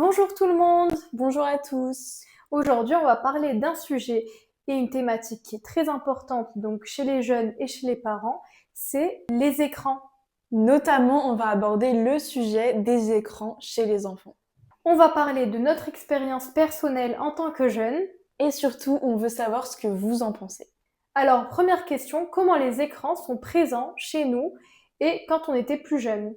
Bonjour tout le monde! Bonjour à tous. Aujourd'hui, on va parler d'un sujet et une thématique qui est très importante donc chez les jeunes et chez les parents, c'est les écrans. Notamment, on va aborder le sujet des écrans chez les enfants. On va parler de notre expérience personnelle en tant que jeune. Et surtout, on veut savoir ce que vous en pensez. Alors, première question, comment les écrans sont présents chez nous et quand on était plus jeune?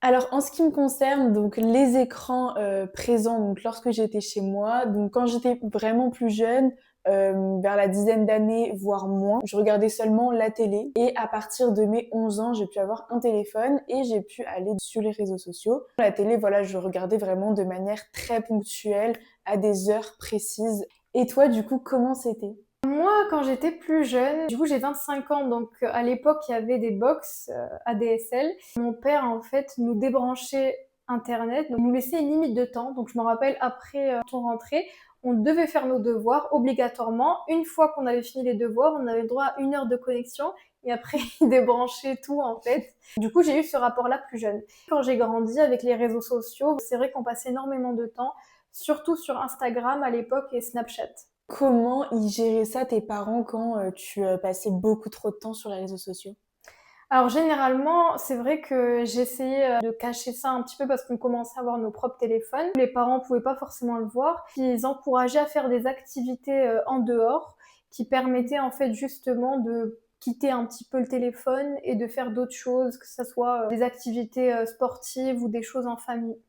Alors, en ce qui me concerne, donc les écrans présents donc lorsque j'étais chez moi, donc quand j'étais vraiment plus jeune, vers la dizaine d'années, voire moins, je regardais seulement la télé. Et à partir de mes 11 ans, j'ai pu avoir un téléphone et j'ai pu aller sur les réseaux sociaux. La télé, voilà, je regardais vraiment de manière très ponctuelle, à des heures précises. Et toi, du coup, comment c'était? Moi, quand j'étais plus jeune, du coup j'ai 25 ans, donc à l'époque il y avait des box ADSL. Mon père en fait nous débranchait Internet, donc nous laissait une limite de temps. Donc je me rappelle après on rentrait, on devait faire nos devoirs obligatoirement. Une fois qu'on avait fini les devoirs, on avait le droit à 1 heure de connexion et après il débranchait tout en fait. Du coup j'ai eu ce rapport-là plus jeune. Quand j'ai grandi avec les réseaux sociaux, c'est vrai qu'on passait énormément de temps, surtout sur Instagram à l'époque et Snapchat. Comment ils géraient ça, tes parents, quand tu passais beaucoup trop de temps sur les réseaux sociaux? Alors généralement, c'est vrai que j'essayais de cacher ça un petit peu parce qu'on commençait à avoir nos propres téléphones. Les parents pouvaient pas forcément le voir. Puis ils encourageaient à faire des activités en dehors qui permettaient en fait justement de quitter un petit peu le téléphone et de faire d'autres choses, que ce soit des activités sportives ou des choses en famille.